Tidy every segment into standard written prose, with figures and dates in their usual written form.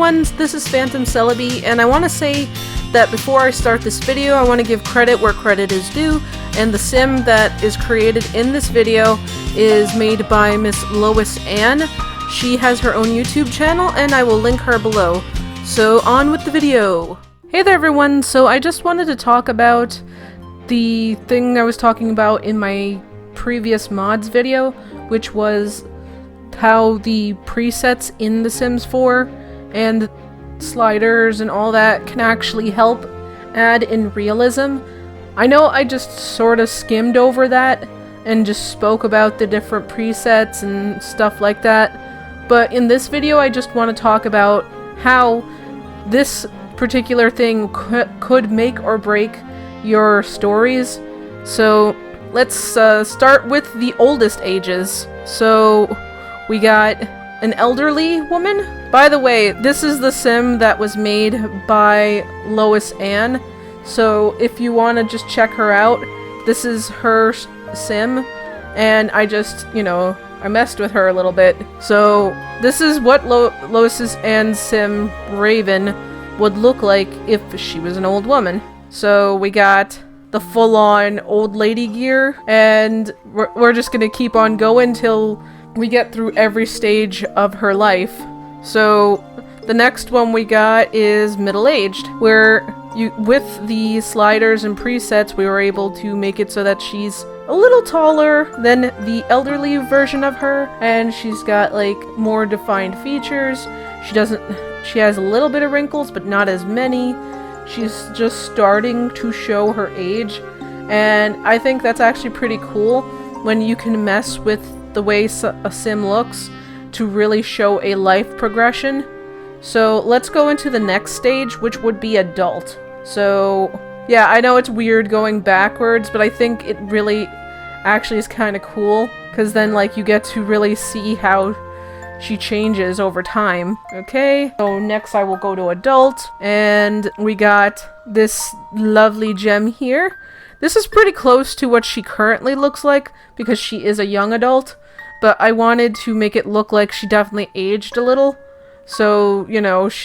everyone, this is Phantom Celebi, and I want to say that before I start this video, I want to give credit where credit is due, and the sim that is created in this video is made by Miss Lois Anne. She has her own YouTube channel, and I will link her below. So on with the video! Hey there everyone, so I just wanted to talk about the thing I was talking about in my previous mods video, which was how the presets in The Sims 4 and sliders and all that can actually help add in realism. I know I just sort of skimmed over that and just spoke about the different presets and stuff like that, but in this video I just want to talk about how this particular thing could make or break your stories. So let's start with the oldest ages. So we got an elderly woman. By the way, this is the sim that was made by Lois Anne. So if you want to just check her out, this is her sim. And I just, I messed with her a little bit. So this is what Lois Anne Sim Raven would look like if she was an old woman. So we got the full-on old lady gear, and we're just gonna keep on going till we get through every stage of her life. So the next one we got is middle-aged, where with the sliders and presets we were able to make it so that she's a little taller than the elderly version of her, and she's got like more defined features. She has a little bit of wrinkles, but not as many. She's just starting to show her age, and I think that's actually pretty cool when you can mess with the way a sim looks to really show a life progression. So let's go into the next stage, which would be adult. So yeah, I know it's weird going backwards, but I think it really actually is kind of cool, because then like you get to really see how she changes over time. Okay, so next I will go to adult, and we got this lovely gem here. This is pretty close to what she currently looks like, because she is a young adult, but I wanted to make it look like she definitely aged a little. So,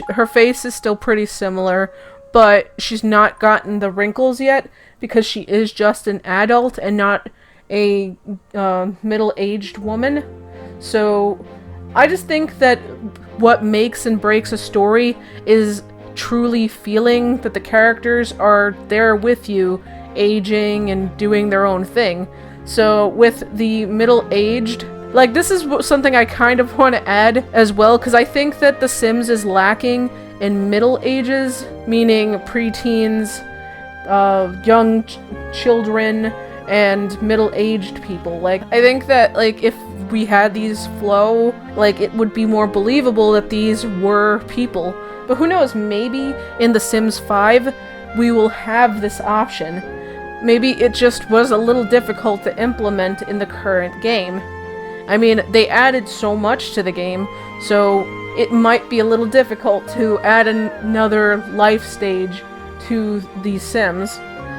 her face is still pretty similar, but she's not gotten the wrinkles yet, because she is just an adult and not a middle-aged woman. So I just think that what makes and breaks a story is truly feeling that the characters are there with you, aging and doing their own thing. So with the middle-aged, like, this is something I kind of want to add as well, because I think that The Sims is lacking in middle ages, meaning preteens, young children, and middle-aged people. Like, I think that, like, if we had these flow, like, it would be more believable that these were people. But who knows, maybe in The Sims 5 we will have this option. Maybe it just was a little difficult to implement in the current game. I mean, they added so much to the game, so it might be a little difficult to add another life stage to these Sims.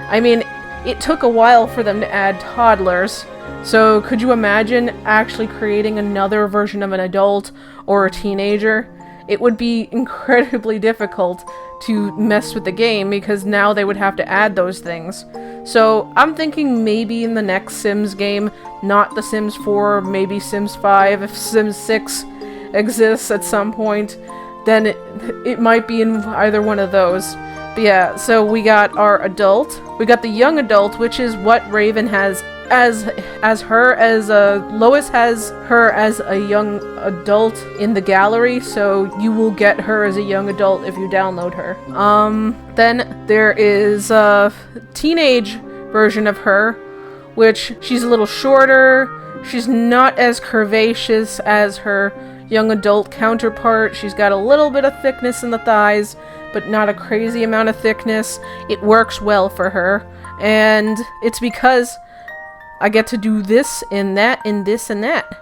I mean, it took a while for them to add toddlers, so could you imagine actually creating another version of an adult or a teenager? It would be incredibly difficult to mess with the game, because now they would have to add those things. So I'm thinking maybe in the next Sims game, not The Sims 4, maybe Sims 5, if Sims 6 exists at some point, then it might be in either one of those. But yeah, so we got our adult. We got the young adult, which is what Raven has as Lois has her as a young adult in the gallery, so you will get her as a young adult if you download her. Then there is a teenage version of her, which she's a little shorter. She's not as curvaceous as her young adult counterpart. She's got a little bit of thickness in the thighs, but not a crazy amount of thickness. It works well for her, and it's because I get to do this and that and this and that.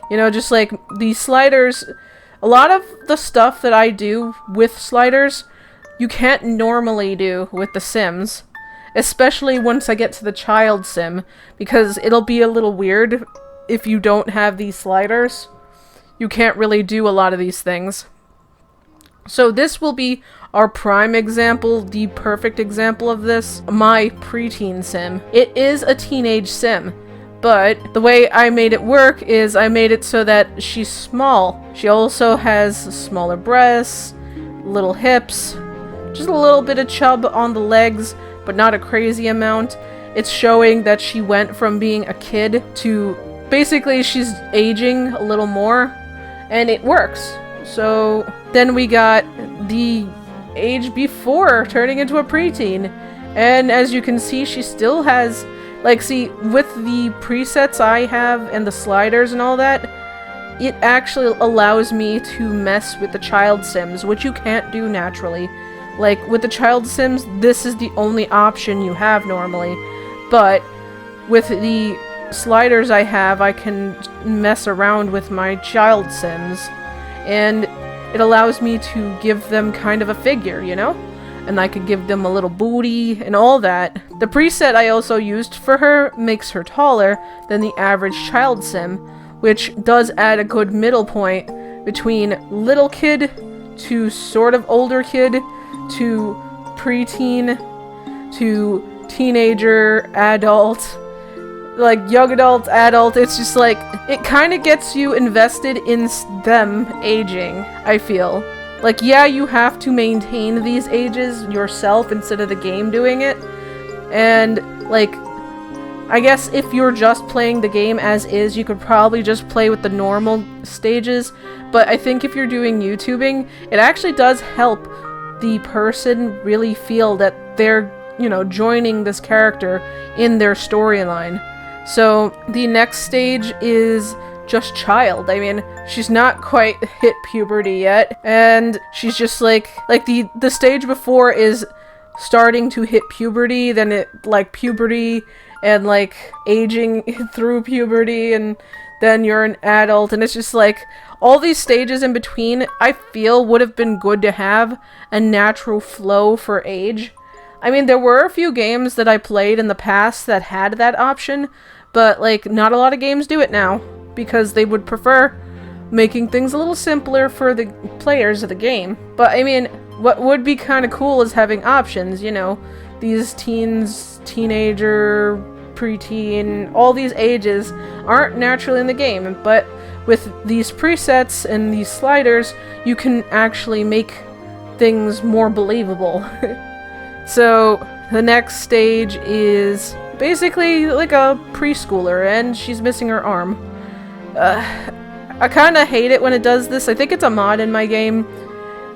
Just like these sliders, a lot of the stuff that I do with sliders, you can't normally do with The Sims. Especially once I get to the child sim, because it'll be a little weird if you don't have these sliders. You can't really do a lot of these things. So this will be our prime example, the perfect example of this, my preteen sim. It is a teenage sim, but the way I made it work is I made it so that she's small. She also has smaller breasts, little hips, just a little bit of chub on the legs, but not a crazy amount. It's showing that she went from being a kid to basically she's aging a little more, and it works. So then we got the age before turning into a preteen, and as you can see, she still has, like, see, with the presets I have and the sliders and all that, it actually allows me to mess with the child sims, which you can't do naturally. Like, with the child sims, this is the only option you have normally, but with the sliders I have, I can mess around with my child sims, and it allows me to give them kind of a figure, you know? And I could give them a little booty and all that. The preset I also used for her makes her taller than the average child sim, which does add a good middle point between little kid to sort of older kid to preteen to teenager, adult, like young adult, adult. It's just like, it kind of gets you invested in them aging, I feel. Like, yeah, you have to maintain these ages yourself instead of the game doing it. And, like, I guess if you're just playing the game as is, you could probably just play with the normal stages. But I think if you're doing YouTubing, it actually does help the person really feel that they're, you know, joining this character in their storyline. So the next stage is just child. I mean, she's not quite hit puberty yet, and she's just like the stage before is starting to hit puberty, then it, like, puberty and, like, aging through puberty, and then you're an adult, and it's just like all these stages in between I feel would have been good to have a natural flow for age. I mean, there were a few games that I played in the past that had that option, but, like, not a lot of games do it now, because they would prefer making things a little simpler for the players of the game. But, I mean, what would be kind of cool is having options, you know, these teens, teenager, preteen, all these ages aren't naturally in the game, but with these presets and these sliders, you can actually make things more believable. So, the next stage is basically like a preschooler, and she's missing her arm. I kind of hate it when it does this. I think it's a mod in my game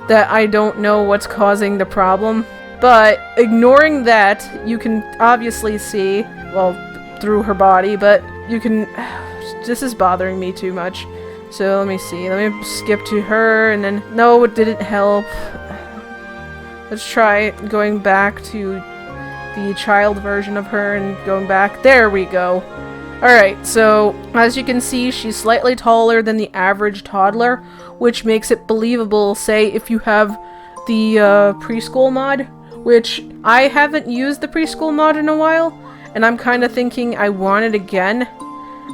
that I don't know what's causing the problem. But ignoring that, you can obviously see, well, through her body, but you can... This is bothering me too much. So let me see. Let me skip to her, and then... No, it didn't help. Let's try going back to the child version of her and going back. There we go. Alright, so as you can see, she's slightly taller than the average toddler, which makes it believable, say, if you have the preschool mod, which I haven't used the preschool mod in a while, and I'm kind of thinking I want it again.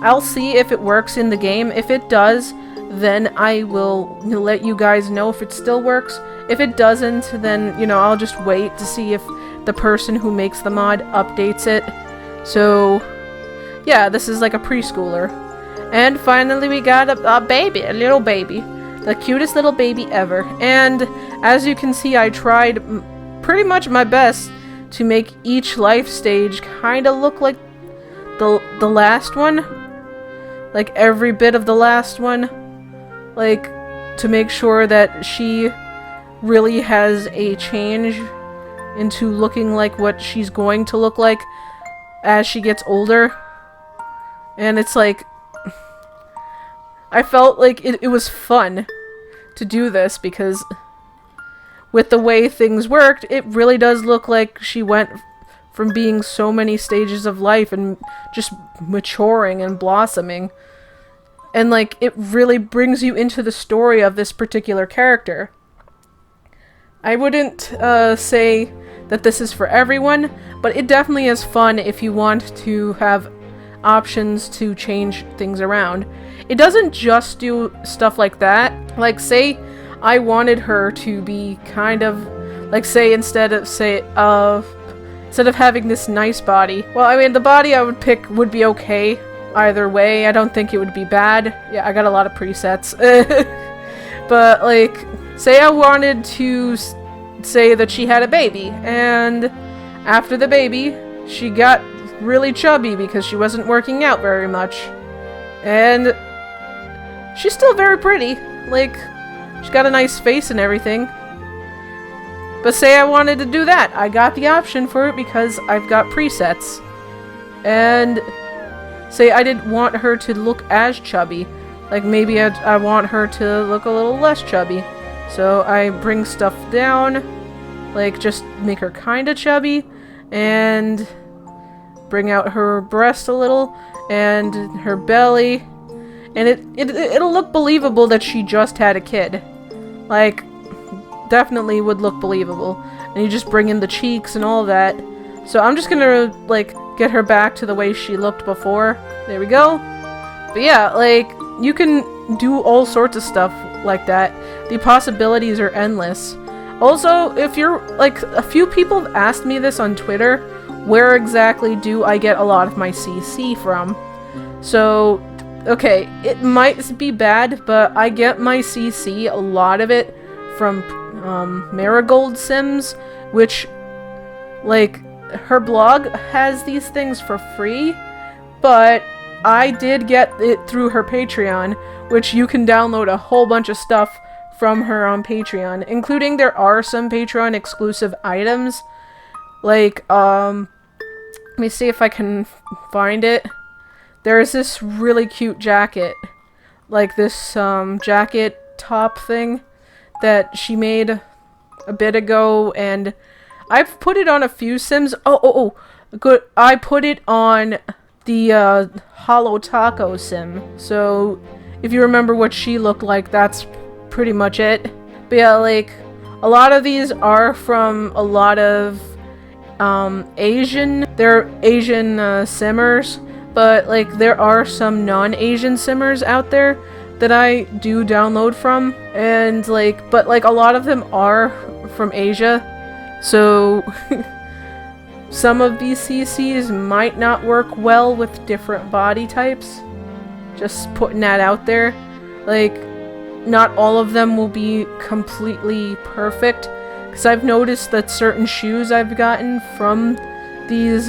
I'll see if it works in the game. If it does, then I will let you guys know if it still works. If it doesn't, then, you know, I'll just wait to see if the person who makes the mod updates it. So, yeah, this is like a preschooler. And finally we got a baby, a little baby. The cutest little baby ever. And as you can see, I tried pretty much my best to make each life stage kind of look like the last one. Like every bit of the last one. Like, to make sure that she really has a change into looking like what she's going to look like as she gets older. And it's like, I felt like it was fun to do this, because with the way things worked, it really does look like she went from being so many stages of life and just maturing and blossoming. And, like, it really brings you into the story of this particular character. I wouldn't say that this is for everyone, but it definitely is fun if you want to have options to change things around. It doesn't just do stuff like that. Like, say I wanted her to be kind of, like, say, instead of having this nice body. Well, I mean, the body I would pick would be okay either way. I don't think it would be bad. Yeah, I got a lot of presets. But, like, say I wanted to say that she had a baby, and after the baby, she got really chubby because she wasn't working out very much. And she's still very pretty. Like, she's got a nice face and everything. But say I wanted to do that. I got the option for it because I've got presets. And say I didn't want her to look as chubby. Like, maybe I want her to look a little less chubby. So I bring stuff down. Like, just make her kind of chubby. And bring out her breast a little. And her belly. And it'll look believable that she just had a kid. Like, definitely would look believable. And you just bring in the cheeks and all that. So I'm just gonna, like, get her back to the way she looked before. There we go. But yeah, like, you can do all sorts of stuff like that. The possibilities are endless. Also, if you're, like, a few people have asked me this on Twitter, where exactly do I get a lot of my CC from? So, okay, it might be bad, but I get my CC, a lot of it, from Marigold Sims, which, like, her blog has these things for free, but I did get it through her Patreon, which you can download a whole bunch of stuff from her on Patreon, including there are some Patreon exclusive items, like, let me see if I can find it. There's this really cute jacket, like this, jacket top thing that she made a bit ago, and I've put it on a few Sims. Good. I put it on the Hollow Taco Sim. So if you remember what she looked like, that's pretty much it. But yeah, like, a lot of these are from a lot of they're Asian simmers, but like there are some non-Asian simmers out there that I do download from, and like, but like a lot of them are from Asia, so some of these CCs might not work well with different body types. Just putting that out there. Like, not all of them will be completely perfect, because I've noticed that certain shoes I've gotten from these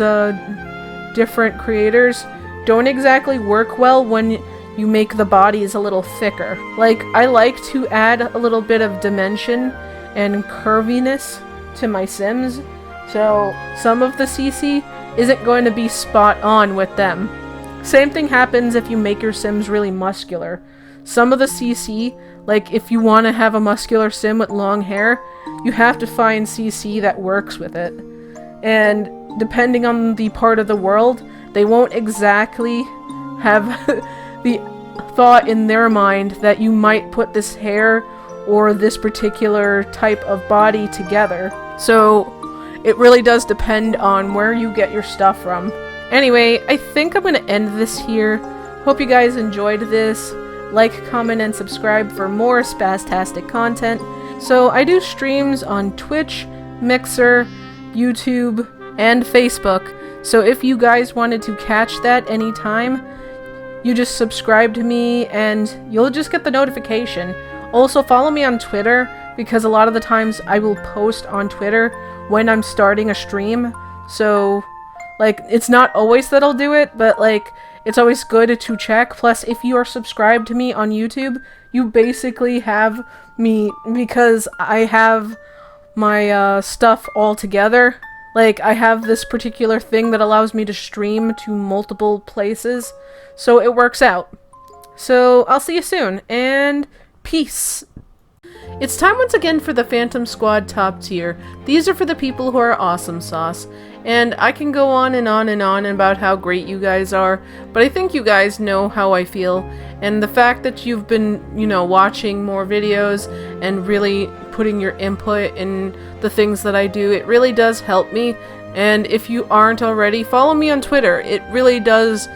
different creators don't exactly work well when you make the bodies a little thicker. Like, I like to add a little bit of dimension and curviness to my Sims, so some of the CC isn't going to be spot on with them. Same thing happens if you make your Sims really muscular. Some of the CC, like if you want to have a muscular Sim with long hair, you have to find CC that works with it. And depending on the part of the world, they won't exactly have the thought in their mind that you might put this hair or this particular type of body together. So it really does depend on where you get your stuff from. Anyway, I think I'm going to end this here. Hope you guys enjoyed this. Like, comment, and subscribe for more spastastic content. So I do streams on Twitch, Mixer, YouTube, and Facebook. So if you guys wanted to catch that anytime, you just subscribe to me and you'll just get the notification. Also follow me on Twitter, because a lot of the times I will post on Twitter when I'm starting a stream. So, like, it's not always that I'll do it, but like, it's always good to check. Plus, if you are subscribed to me on YouTube, you basically have me, because I have my stuff all together. Like, I have this particular thing that allows me to stream to multiple places, so it works out. So, I'll see you soon, and peace! It's time once again for the Phantom Squad top tier. These are for the people who are awesome sauce. And I can go on and on and on about how great you guys are, but I think you guys know how I feel. And the fact that you've been, you know, watching more videos and really putting your input in the things that I do, it really does help me. And if you aren't already, follow me on Twitter. It really does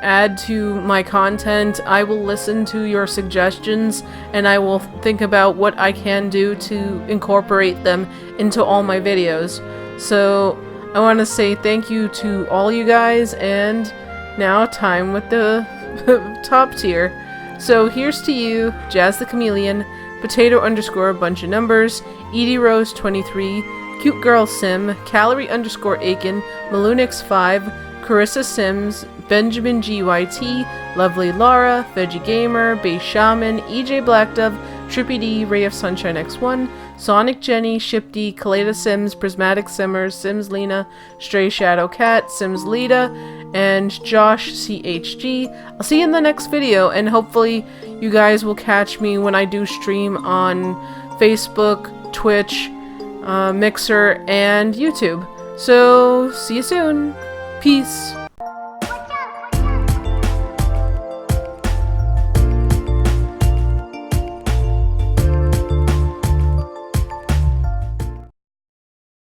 add to my content, I will listen to your suggestions and I will think about what I can do to incorporate them into all my videos. So I want to say thank you to all you guys, and now time with the top tier. So here's to you, Jazz the Chameleon, Potato _ bunch of numbers, Edie Rose 23, Cute Girl Sim, Calorie _ Aiken, Malunix 5, Carissa Sims, Benjamin GYT, Lovely Laura, Veggie Gamer, Base Shaman, EJ Black Dove, Trippy D, Ray of Sunshine X1, Sonic Jenny, Ship D, Kaleda Sims, Prismatic Simmers, Sims Lena, Stray Shadow Cat, Sims Lita, and Josh CHG. I'll see you in the next video, and hopefully you guys will catch me when I do stream on Facebook, Twitch, Mixer, and YouTube. So, see you soon. Peace.